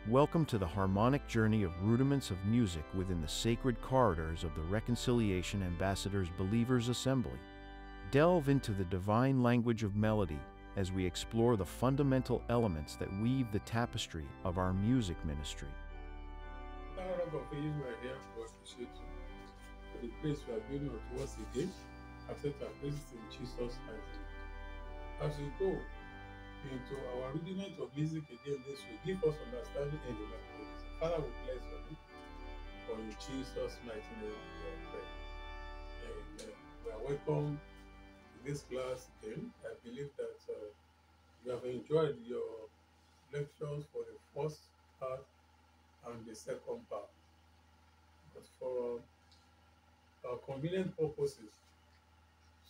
Welcome to the harmonic journey of rudiments of music within the sacred corridors of the Reconciliation Ambassadors Believers Assembly. Delve into the divine language of melody as we explore the fundamental elements that weave the tapestry of our music ministry. A lot of ages were here to appreciate you for the place you have been unto us again. Accept our praises in Jesus' mighty name. As we go into our rudiment of music again this week, give us understanding in the language. Father, we bless your name. For in Jesus' mighty name we pray. Amen. We are welcome to this class again. I believe that you have enjoyed your lectures for the first part and the second part. But for convenient purposes,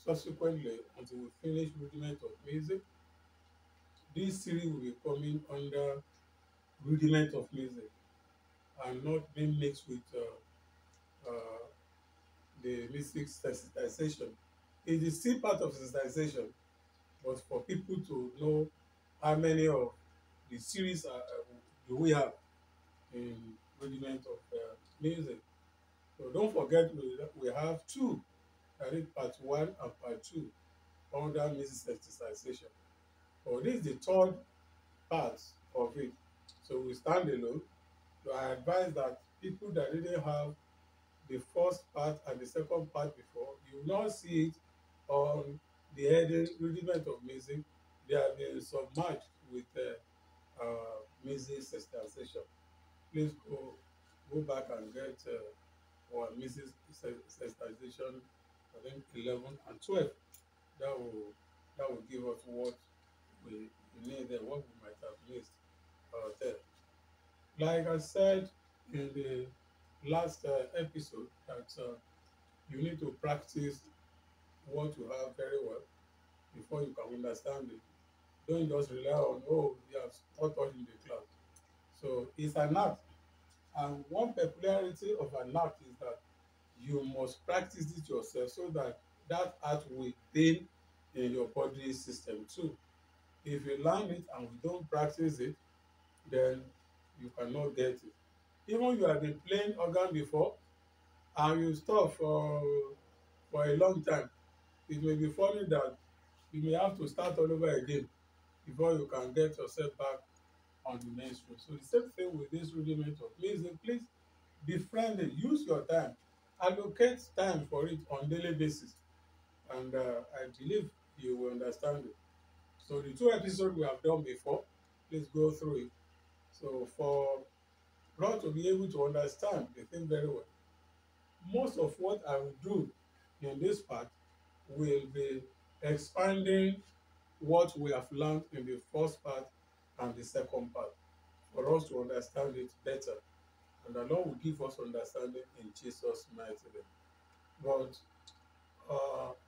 subsequently, until we finish rudiment of music, this series will be coming under rudiment of music and not being mixed with the music sensitization. It is still part of sensitization, but for people to know how many of the series do we have in rudiment of music. So don't forget we have two, that is part 1 and part 2 under music sensitization. So this is the third part of it. So we stand alone. So I advise that people that didn't have the first part and the second part before, you will not see it on the heading rudiment of music. They have been submerged with music sensitization. Please go back and get our music sensitization, I think 11 and 12. That will give us what we need and what we might have missed there. Like I said in the last episode, that you need to practice what you have very well before you can understand it. Don't just rely on, oh, you have taught us in the class. So it's an art. And one peculiarity of an art is that you must practice it yourself so that that art will be in your body system too. If you learn it and we don't practice it, then you cannot get it. Even you have been playing organ before and you stop for a long time, it may be funny that you may have to start all over again before you can get yourself back on the mainstream. So the same thing with this rudiment of music. Please befriend it, use your time, allocate time for it on daily basis, and I believe you will understand it. So the 2 episodes we have done before, please go through it. So for us to be able to understand the thing very well, most of what I will do in this part will be expanding what we have learned in the first part and the second part for us to understand it better. And the Lord will give us understanding in Jesus' mighty name. But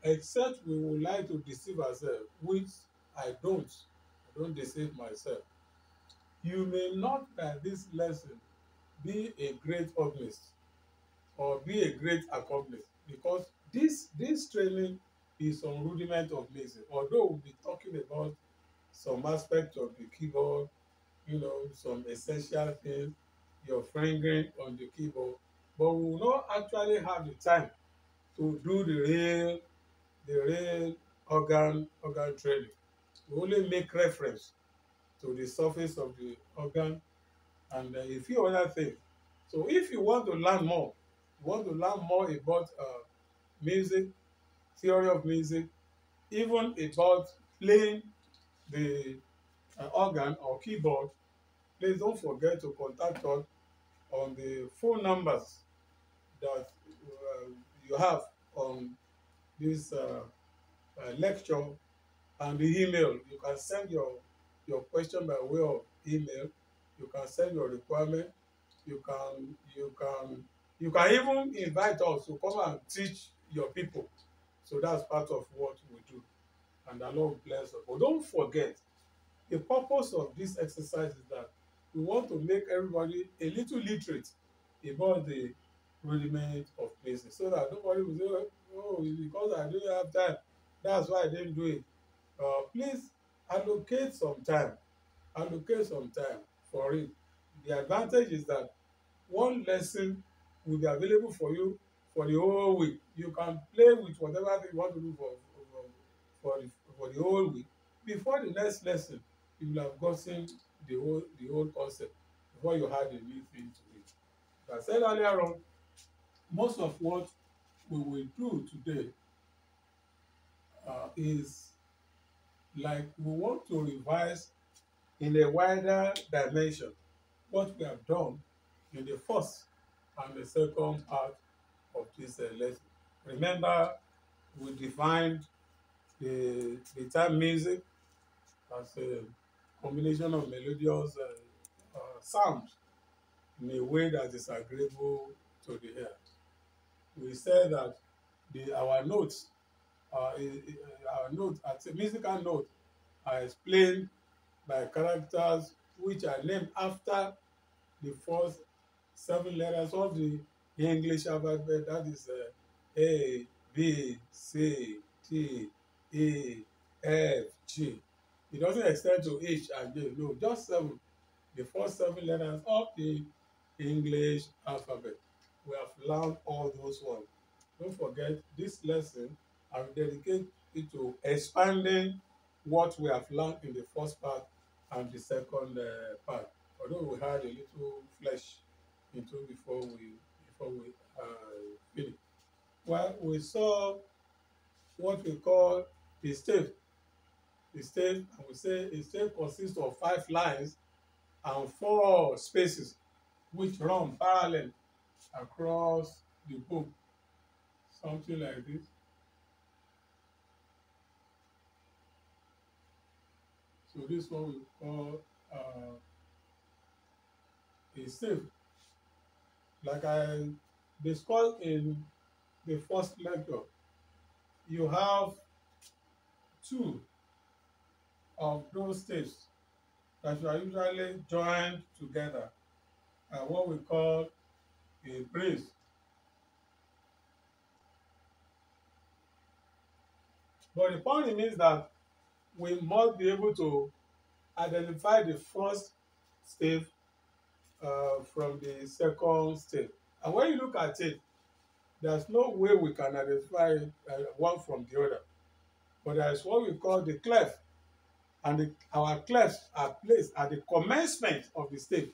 except we would like to deceive ourselves, which I don't deceive myself. You may not by this lesson be a great organist or be a great accompanist, because this training is on rudiment of music. Although we'll be talking about some aspect of the keyboard, some essential things, your fingering on the keyboard, but we will not actually have the time to do the real organ training. We only make reference to the surface of the organ and a few other things. So if you want to learn more, about music, theory of music, even about playing the organ or keyboard, please don't forget to contact us on the phone numbers that you have on this lecture and the email. You can send your question by way of email. You can send your requirement. You can even invite us to come and teach your people. So that's part of what we do. And the Lord bless us. But don't forget, the purpose of this exercise is that we want to make everybody a little literate about the rudiment of music, so that nobody will say, oh, it's because I didn't have time, that's why I didn't do it. Please allocate some time for it. The advantage is that one lesson will be available for you for the whole week. You can play with whatever thing you want to do for the whole week. Before the next lesson, you will have gotten the whole concept before you add a new thing to it. As I said earlier on, most of what we will do today is like we want to revise in a wider dimension what we have done in the first and the second part of this lesson. Remember, we defined the term music as a combination of melodious sounds in a way that is agreeable to the ear. We said that our notes, our notes, as a musical note, are explained by characters which are named after the first 7 letters of the English alphabet, that is A, B, C, D, E, F, G. It doesn't extend to H and J, no, just 7. The first 7 letters of the English alphabet. We have learned all those ones. Don't forget, this lesson, I will dedicate it to expanding what we have learned in the first part and the second part. Although we had a little flesh into before we finish. Well, we saw what we call a stave. A stave, and we say a stave consists of 5 lines and 4 spaces which run parallel across the book. Something like this. So this one we call a stave. Like I discussed in the first lecture, you have 2 of those staves that you are usually joined together, what we call a brace. But the point means that we must be able to identify the first stave from the second stave. And when you look at it, there's no way we can identify one from the other. But there is what we call the clef. And our clefs are placed at the commencement of the stave.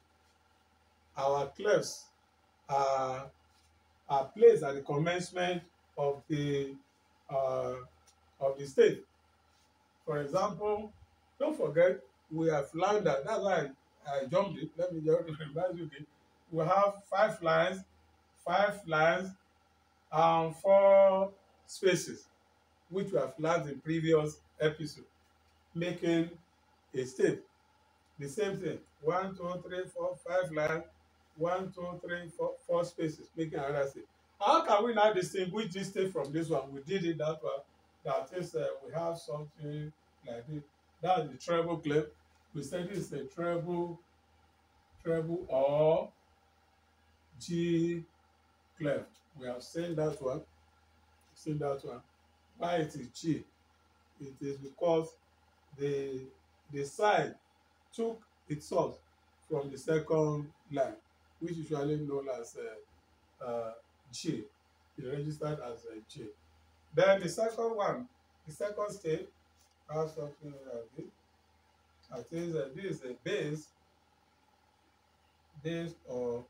Our clefs are placed at the commencement of the stave. For example, don't forget, we have learned that. That's why I jumped it. Let me just remind you again. We have 5 lines, and 4 spaces, which we have learned in previous episode, making a stave. The same thing. 1, 2, 3, 4, 5 lines, 1, 2, 3, 4, 4 spaces, making another stave. How can we now distinguish this stave from this one? We did it that way. That is, we have something like this. That's the treble clef. We said this is a treble or G clef. We have seen that one. Why it is G? It is because the side took its source from the second line, which is usually known as G. It registered as a G. Then the second one, the second stave, has something like this. I think that this is a bass or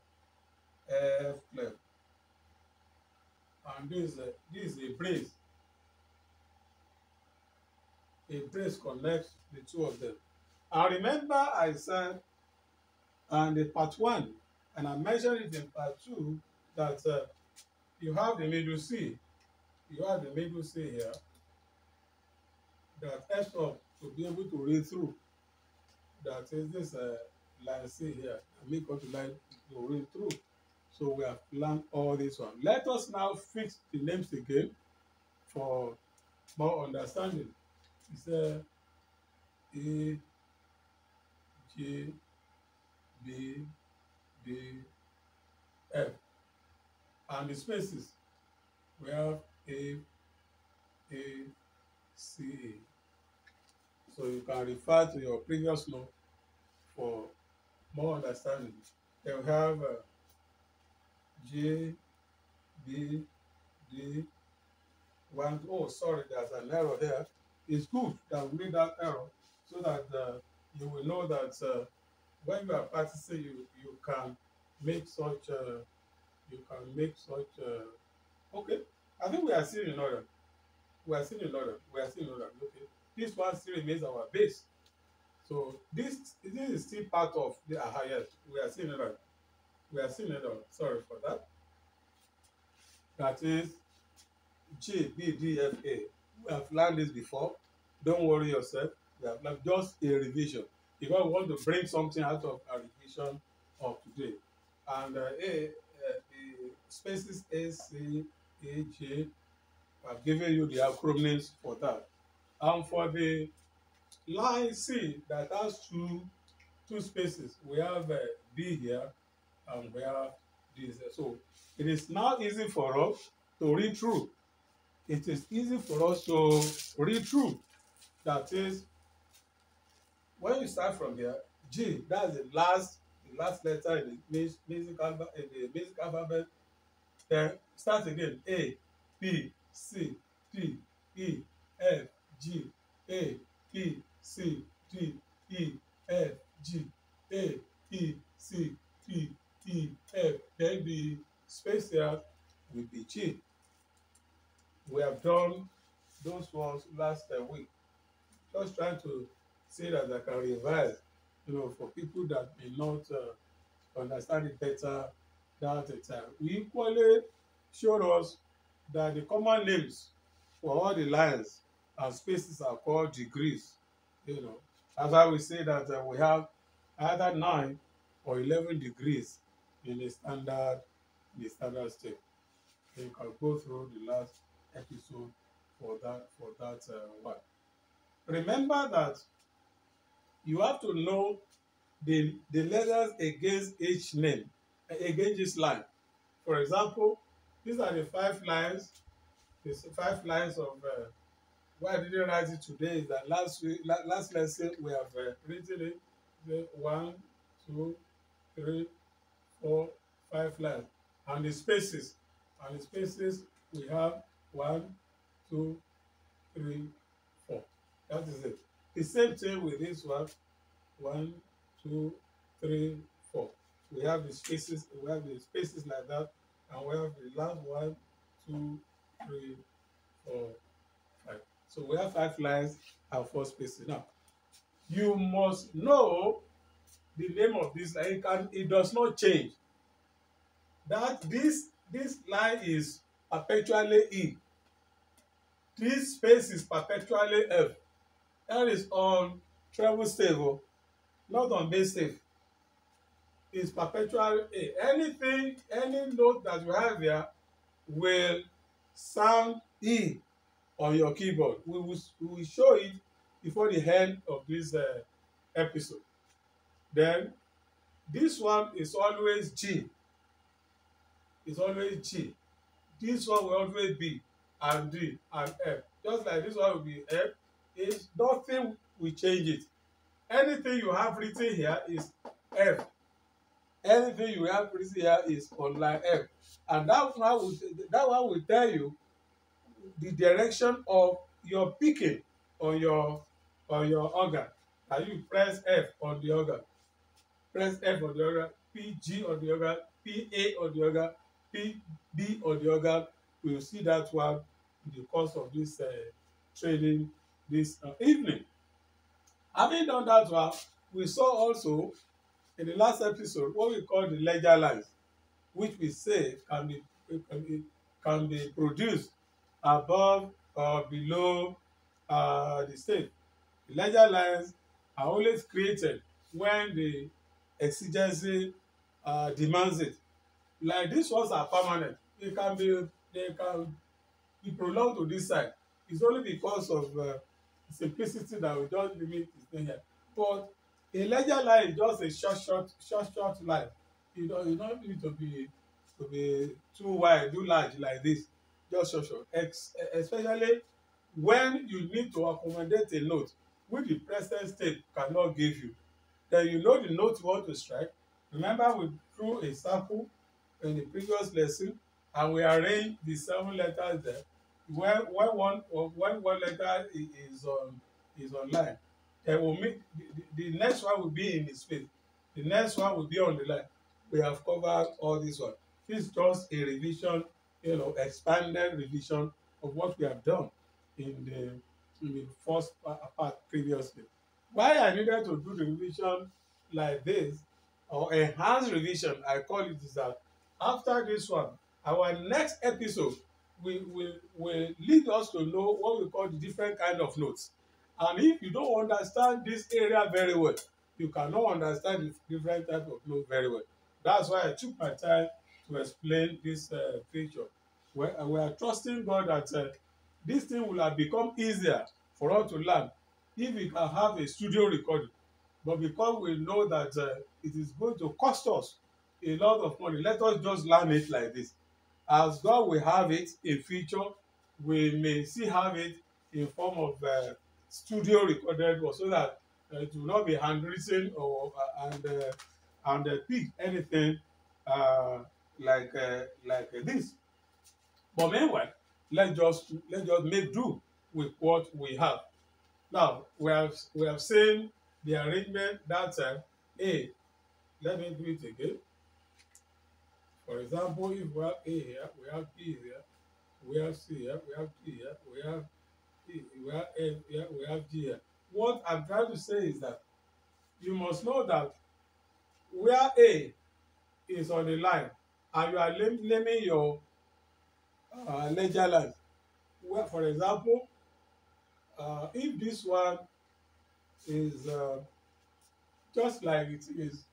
F clef, and this is a brace. A brace connects the 2 of them. And remember, I said, and the part 1, and I mentioned it in part 2, that you have the middle C. You have the middle C here that helps us to be able to read through. That is this line C here, and make us line to read through. So we have learned all this one. Let us now fix the names again for more understanding. It's A, G, B, D, F. And the spaces, we have A, C, A. So you can refer to your previous note for more understanding. Then we have G, B, D, one. Oh, sorry, there's an error here. It's good that we made that error so that you will know that when you are practicing, you can make such okay. I think we are still in order. We are still in order. We are still in order. Okay. This one still remains our base. So this is still part of the yes. We are still in order. We are still in order. Sorry for that. That is G, B, D, F, A. We have learned this before. Don't worry yourself. We have learned just a revision. If I want to bring something out of our revision of today, and the spaces A, C, A, J, I've given you the acronyms for that. And for the line C that has two spaces, we have B here and we have this. So it is now easy for us to read through. It is easy for us to read through. That is, when you start from here, G, that's the last letter in the music alphabet. Then start again. A, B, C, D, E, F, G, A, B, C, D, E, F, G, A, B, C, D, E, F. Then the space here will be G. We have done those ones last week. Just trying to say that I can revise, for people that may not understand it better that time. We equally showed us that the common names for all the lines and spaces are called degrees. That's why we say that we have either 9 or 11 degrees in the standard step. You can go through the last episode for that one. Remember that you have to know the letters against each name, against each line. For example, these are the 5 lines. The 5 lines of why I didn't write it today is that last lesson we have written it 1, 2, 3, 4, 5 lines, and the spaces. We have 1, 2, 3, 4. That is it. The same thing with this one. 1, 2, 3, 4. We have the spaces. We have the spaces like that, and we have the last 1, 2, 3, 4, 5. So we have 5 lines and 4 spaces. Now, you must know the name of this line. It does not change. That this line is perpetually E. This space is perpetually F. That is on treble stave, not on bass stave. It's perpetually A. Any note that you have here will sound E on your keyboard. We will show it before the end of this episode. Then this one is always G. It's always G. This one will always be and D and F. Just like this one will be F. Nothing will change it. Anything you have written here is F. Anything you have written here is on line F. And that one will tell you the direction of your picking on your organ. And you press F on the organ. Press F on the organ, PG on the organ, PA on the organ, PB on the organ. We will see that one in the course of this training this evening. Having done that one, we saw also in the last episode what we call the ledger lines, which we say can be produced above or below the state. The ledger lines are always created when the exigency demands it. Like these ones are permanent. They can be prolonged to this side. It's only because of simplicity that we just limit this thing here. But a ledger line is just a short line. You don't need to be too wide, too large like this. Just short. Especially when you need to accommodate a note which the present state cannot give you. then you know the note you want to strike. Remember, we drew a circle in the previous lesson, and we arrange the 7 letters there. When one letter is on line, then we'll make the next one will be in the space. The next one will be on the line. We have covered all this one. This is just a revision, expanded revision of what we have done in the first part previously. Why I needed to do the revision like this, or enhanced revision, I call it, is that after this one, our next episode will lead us to know what we call the different kind of notes. And if you don't understand this area very well, you cannot understand the different type of note very well. That's why I took my time to explain this feature. We are trusting God that this thing will have become easier for us to learn if we can have a studio recording. But because we know that it is going to cost us a lot of money, let us just learn it like this. As God will have it in future, we may still have it in form of studio recorded work, so that it will not be handwritten or and pick anything like this. But meanwhile, let's just make do with what we have. Now we have seen the arrangement that A. Let me do it again. For example, if we have A here, we have B here, we have C here, we have D here, we have E, we have F here, we have G here. What I'm trying to say is that you must know that where A is on the line and you are naming your ledger line. Well, for example, if this one is just like it is,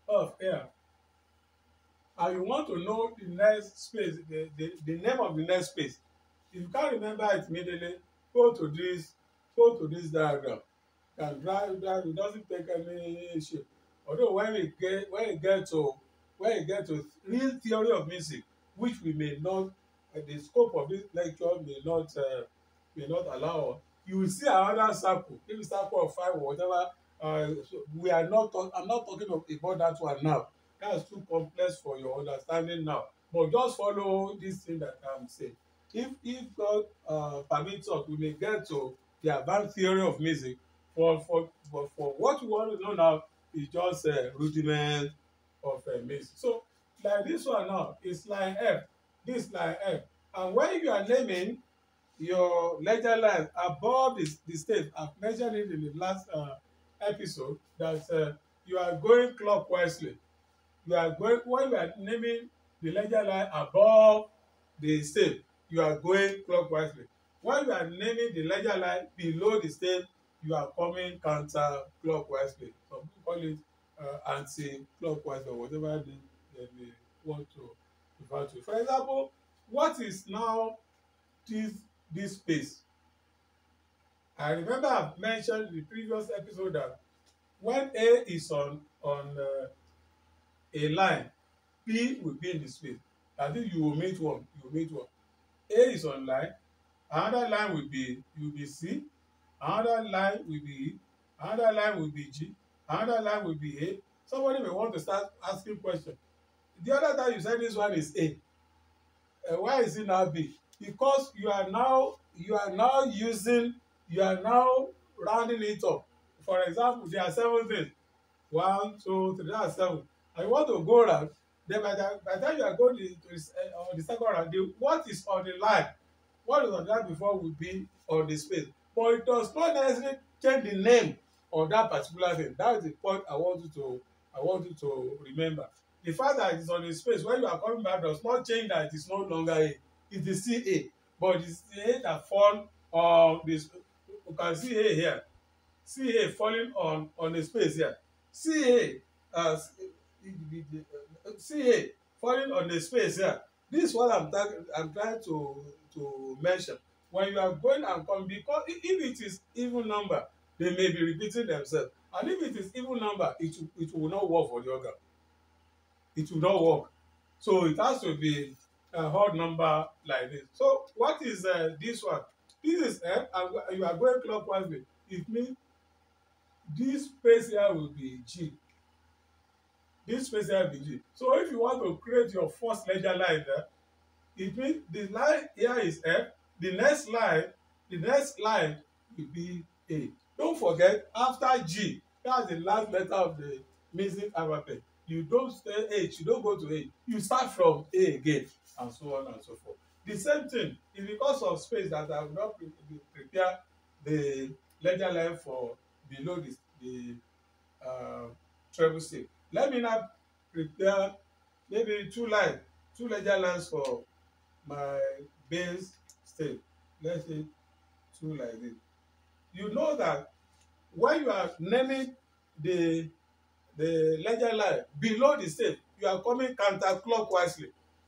off here, and you want to know the next space, the name of the next space. If you can't remember it immediately, go to this diagram. You can drive, it doesn't take any shape. Although when you get to real theory of music, which we may not, the scope of this lecture may not allow us, you will see another circle, maybe circle of 5 or whatever. So I'm not talking about that one now. That's too complex for your understanding now. But just follow this thing that I'm saying. If God permits us, we may get to the advanced theory of music. For what we want to know now is just rudiment of music. So like this one now is line F. This line F. And when you are naming your ledger line above the state, I've mentioned it in the last episode, that you are going clockwise. When you are naming the ledger line above the state, you are going clockwise. When you are naming the ledger line below the state, you are coming counterclockwise. Some people call it anti-clockwise or whatever they want to refer to. For example, what is now this space? I remember I've mentioned in the previous episode that when A is on a line, B will be in the space. I think you will meet one. A is on line, another line will be C, another line will be E, another line will be G, another line will be A. Somebody may want to start asking questions. The other time you said this one is A. Why is it now B? Because you are now rounding it up. For example, there are 7 things. 1, 2, 3, that's 7. And you want to go around, then by the time you are going to the second round, what is on the line, what is on the line before will be on the space. But it does not necessarily change the name of that particular thing. That is the point I want you to remember. The fact that it is on the space, when you are coming back, does not change that it is no longer A. It is still A. But it is A that fall on this. You can see A here. See A falling on the space here. See A falling on the space here. This is what I'm trying to mention. When you are going and coming, because if it is even number, they may be repeating themselves. And if it is even number, it will not work for the organ. It will not work. So it has to be a odd number like this. So what is this one? This is F, and you are going clockwise. It means this space here will be G. This space here will be G. So if you want to create your first ledger line there, it means the line here is F. The next line will be A. Don't forget, after G, that's the last letter of the music alphabet. You don't stay H, you don't go to A. You start from A again, and so on and so forth. The same thing is because of space that I will not prepare the ledger line for below the uh, treble shape. Let me now prepare maybe two ledger lines for my bass state. Let's say two like this. You know that when you are naming the ledger line below the state, you are coming counterclockwise.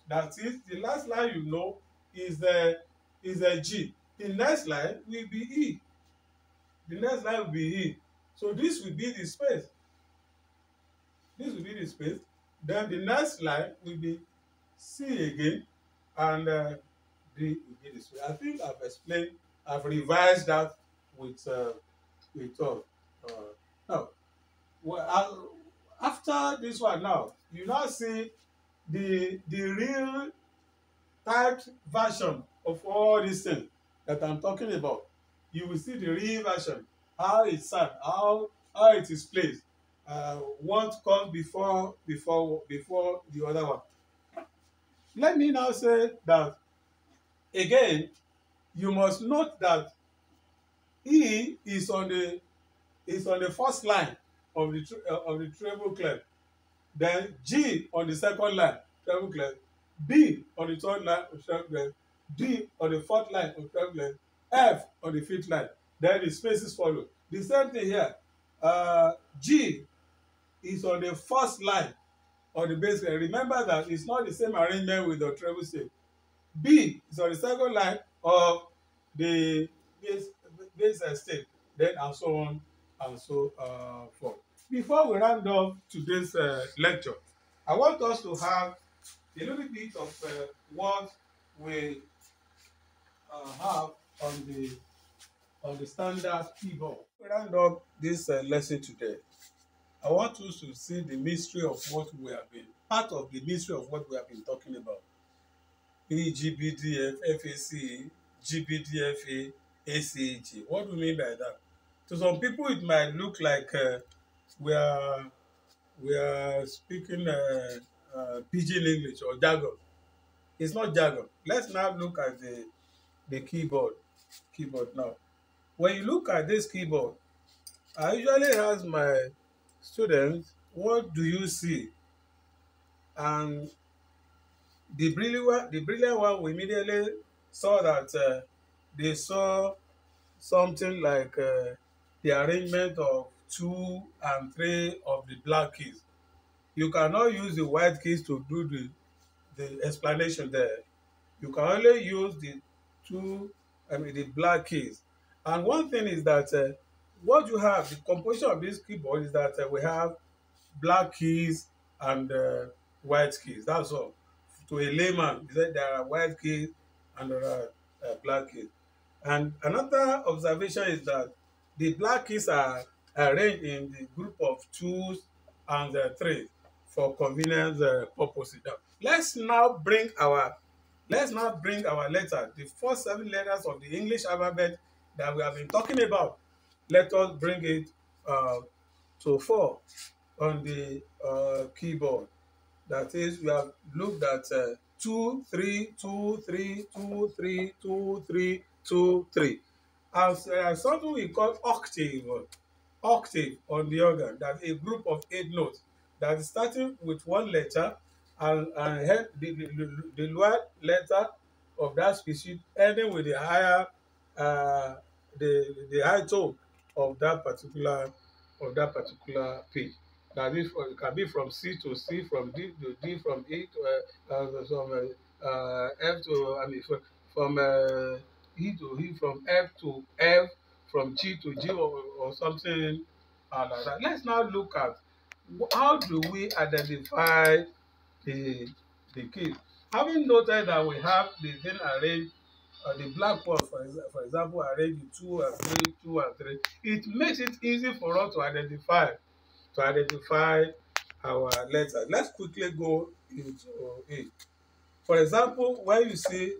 That is, the last line you know is a G. The next line will be E. The next line will be E. So this will be the space. This will be the space. Then the next line will be C again, and D will be the space. I think I've explained, I've revised that with us. Now, after this one now, you now see the real typed version of all these things that I'm talking about. You will see the real version, how it's sounds, how it is placed, what comes before the other one. Let me now say that again, you must note that E is on the first line of the treble clef, then G on the second line treble clef, B on the third line of treble clef, D on the fourth line of treble clef, F on the fifth line. Then the spaces follow. The same thing here. G is on the first line of the bass clef. Remember that it's not the same arrangement with the treble shape. B is on the second line of the bass state, then and so on and so forth. Before we round off today's lecture, I want us to have a little bit of what we have on the standard keyboard. We round up this lesson today. I want us to see the mystery of what we have been, part of the mystery of what we have been talking about. E, G, B, D, F, F, A, C, G, B, D, F, A, C, A, G. What do we mean by that? To some people, it might look like we are speaking pidgin English or jargon. It's not jargon. Let's now look at the keyboard now. When you look at this keyboard, I usually ask my students, what do you see? And the brilliant one, we immediately saw that they saw something like the arrangement of 2 and 3 of the black keys. You cannot use the white keys to do the explanation there. You can only use the black keys. And one thing is that what you have, the composition of this keyboard is that we have black keys and white keys. That's all. To a layman, there are white keys and there are black keys. And another observation is that the black keys are arranged in the group of 2s and 3s for convenience purposes. Now, let's now bring our letter, the first 7 letters of the English alphabet that we have been talking about. Let us bring it to 4 on the keyboard. That is, we have looked at 2, 3, 2, 3, 2, 3, 2, 3, 2, 3. As something we call octave on the organ. That's a group of 8 notes that is starting with one letter and the lower letter of that species ending with the higher the high tone of that particular pitch. That is, it can be from C to C, from D to D, from E to F to, from E to E, from F to F, from G to G, or something like that. Let's now look at how do we identify the keys. Having noted that we have the thing arranged the black one, for example, arrange in 2 and 3, 2 and 3. It makes it easy for us to identify our letters. Let's quickly go into it. For example, when you see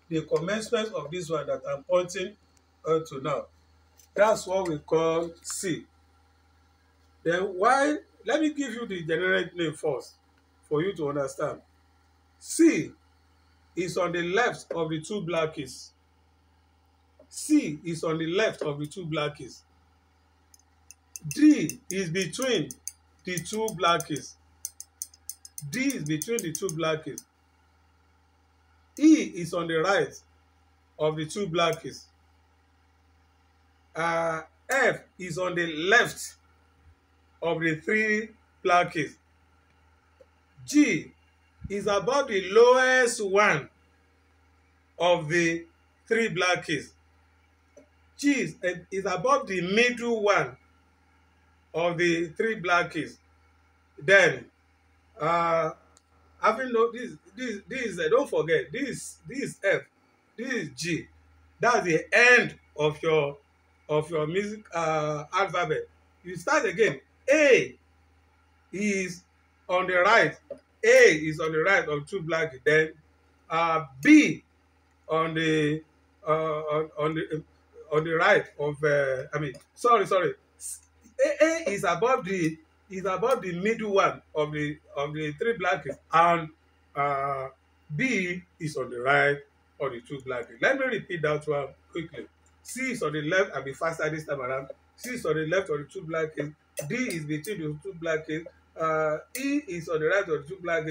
the commencement of this one that I'm pointing to now, that's what we call C. Then why? Let me give you the generic name first for you to understand. C is on the left of the two black keys. C is on the left of the two black keys. D is between the two black keys. D is between the two black keys. E is on the right of the two black keys. F is on the left of the three black keys. G is above the lowest one of the three black keys. G is above the middle one of the three black keys. Then, having no this don't forget this is F, this is G. That's the end of your music alphabet. You start again. A is on the right. A is on the right of two black. Then B on the on the right of sorry. A is above the middle one of the three black, and B is on the right of the two black. Let me repeat that one quickly. C is on the left. I'll be faster this time around. C is on the left of the two black. D is between the two black. E is on the right of the two black.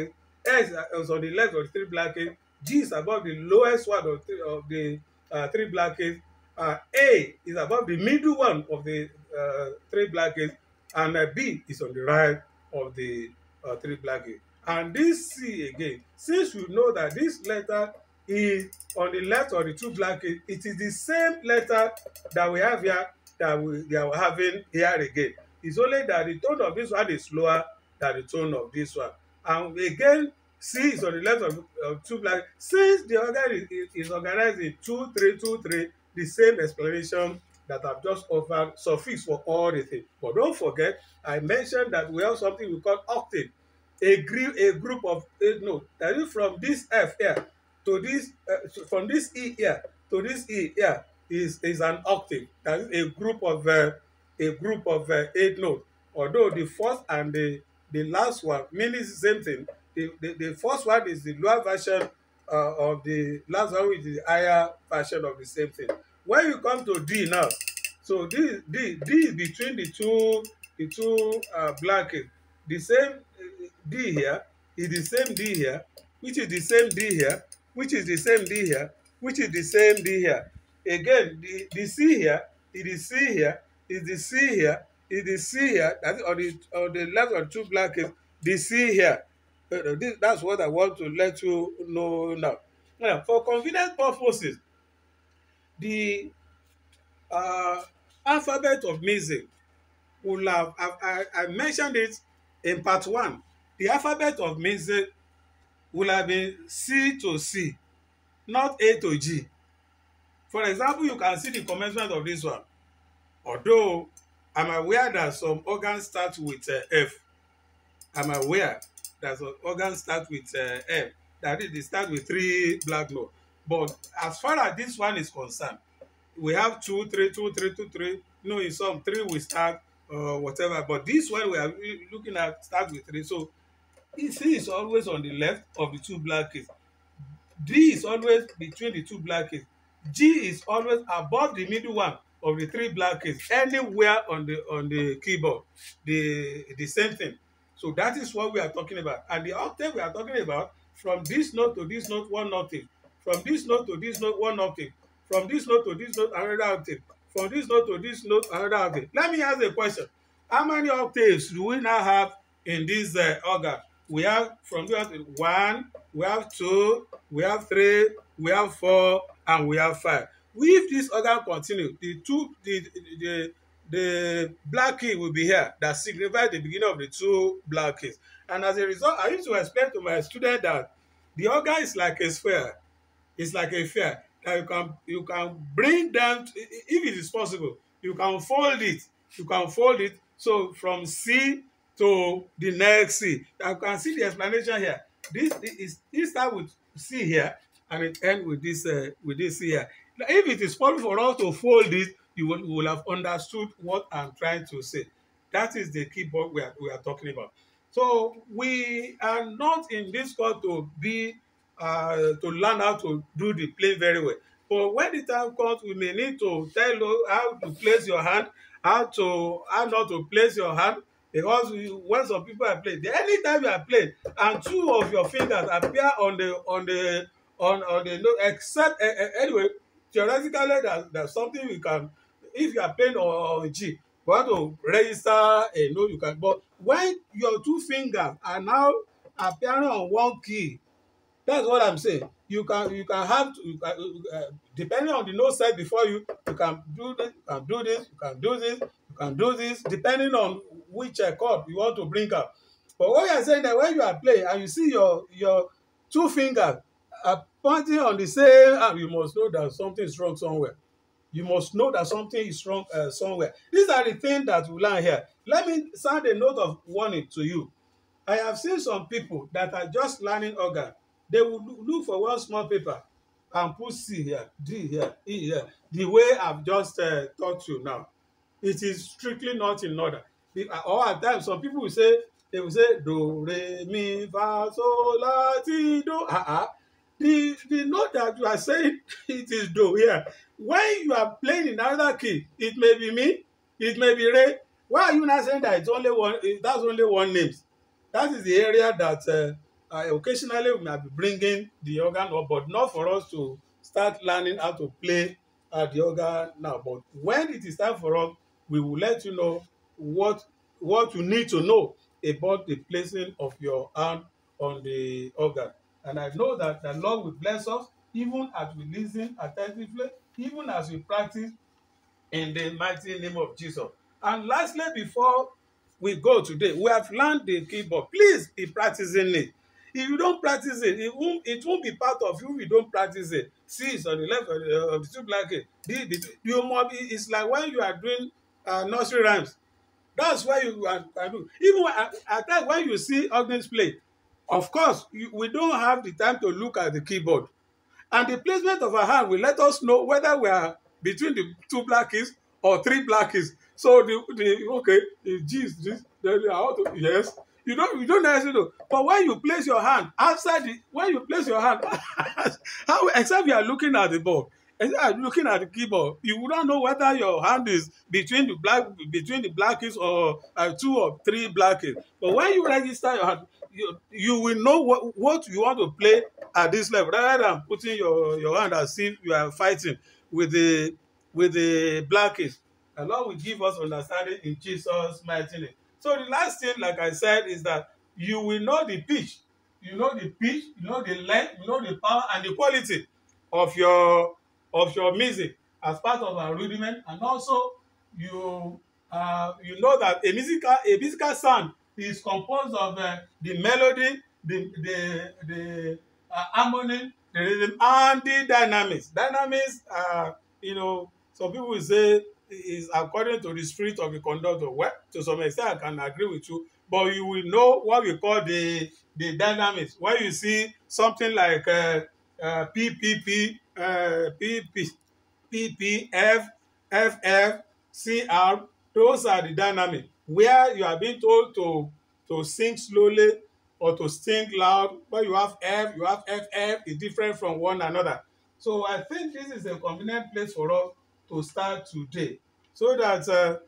S is on the left of the three black. G is above the lowest one of the three black. A is above the middle one of the three black, and B is on the right of the three black. And this C again, since you know that this letter is on the left of the two black, it is the same letter that we have here that we are having here again. It's only that the tone of this one is slower than the tone of this one. And again, C is on the left of two black. Since the organ is organized in 2, 3, 2, 3, the same explanation that I've just offered suffice for all the things. But don't forget, I mentioned that we have something we call octave, a group of 8 notes. That is from this F here to this, from this E here to this E here is an octave. That is a group of 8 notes. Although the first and the last one means the same thing. The first one is the lower version of the last one, which is the higher version of the same thing. When you come to D now, so D is between the two black. The same D here is the same D here, which is the same D here, which is the same D here, which is the same D here. Again, the C here is the C here, is the C here, is the C here. That is on the left of two black, the C here. That's what I want to let you know now. Now, for convenience purposes, the alphabet of music will have, I mentioned it in part 1. The alphabet of music will have been C to C, not A to G. For example, you can see the commencement of this one. Although I'm aware that some organs start with F. I'm aware that some organs start with F. That is, they start with 3 black notes. But as far as this one is concerned, we have 2, 3, 2, 3, 2, 3. No, in some 3 we start whatever. But this one we are looking at start with 3. So C is always on the left of the two black keys. D is always between the two black keys. G is always above the middle one of the 3 black keys. Anywhere on the keyboard, the same thing. So that is what we are talking about. And the octave we are talking about, from this note to this note, 1 octave. From this note to this note, 1 octave. From this note to this note, another octave. From this note to this note, another octave. Let me ask a question. How many octaves do we now have in this organ? We have from this 1, we have 2, we have 3, we have 4, and we have 5. If this organ continue, the black key will be here. That signifies the beginning of the 2 black keys. And as a result, I used to explain to my student that the organ is like a sphere. It's like a sphere. that you can bring them to, if it is possible, you can fold it. You can fold it so from C to the next C. You can see the explanation here. This start with C here and it end with this C here. Now, if it is possible for us to fold it, you will have understood what I'm trying to say. That is the keyboard we are talking about. So we are not in this course to learn how to do the play very well. But when the time comes, we may need to tell you how to place your hand, how not to place your hand, because when some people are playing, anytime you are playing and two of your fingers appear on the note, except anyway, theoretically there's something we can, if you are playing on G, you want to register a note, you can. But when your two fingers are now appearing on one key, that's what I'm saying. You can have to, depending on the note set before you, you can do this, you can do this, you can do this, you can do this, depending on which chord you want to bring up. But what you are saying that when you are playing and you see your two fingers are pointing on the same arm, you must know that something is wrong somewhere. You must know that something is wrong somewhere. These are the things that we learn here. Let me sound a note of warning to you. I have seen some people that are just learning organ. They will look for one small paper and put C here, D here, E here. The way I've just taught you now, it is strictly not in order. Or at times, some people will say, do, re, mi, fa, sol, la, ti, do. The note that you are saying, it is do here. When you are playing in another key, it may be mi, it may be re. Why are you not saying that it's only one? That's only one name. That is the area that occasionally we might be bringing the organ up, but not for us to start learning how to play the organ now. But when it is time for us, we will let you know what you need to know about the placing of your hand on the organ. And I know that the Lord will bless us even as we listen attentively, even as we practice in the mighty name of Jesus. And lastly, before we go today, we have learned the keyboard. Please be practicing it. If you don't practice it, it won't be part of you if you don't practice it. C is on the left of the two blanket. It's like when you are doing nursery rhymes. That's why you can do. Even at times when you see organs play, of course, we don't have the time to look at the keyboard. And the placement of our hand will let us know whether we are between the two black keys or three black keys. So the G is this, then yes. You don't necessarily know. But when you place your hand how, except you are looking at the board, except you are looking at the keyboard, you will not know whether your hand is between the black keys or two or three black keys. But when you register your hand, you will know what you want to play at this level, rather than putting your hand as if you are fighting with the black keys. The Lord will give us understanding in Jesus' mighty name. So the last thing, like I said, is that you will know the pitch. You know the pitch, you know the length, you know the power and the quality of your music as part of our rudiment. And also you know that a musical sound is composed of the melody, the harmony, the rhythm, and the dynamics. Dynamics are, some people will say is according to the spirit of the conductor. Well, to some extent, I can agree with you, but you will know what we call the dynamics. When you see something like PPP, PP, PPF, FF, CR, those are the dynamics where you are being told to sing slowly or to sing loud. When you have F, you have FF, is different from one another. So I think this is a convenient place for us to start today, so that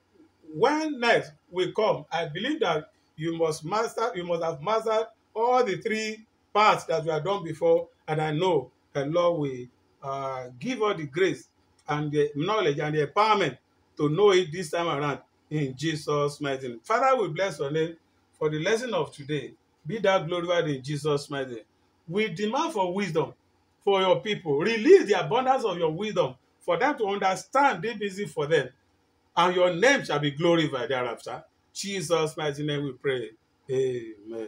when next we come, I believe that you must have mastered all the three parts that we have done before, and I know the Lord will give us the grace and the knowledge and the empowerment to know it this time around in Jesus' mighty name. Father, we bless your name for the lesson of today. Be thou glorified in Jesus' mighty name. We demand for wisdom for your people. Release the abundance of your wisdom for them to understand this easy for them. And your name shall be glorified thereafter. Jesus' mighty name we pray. Amen.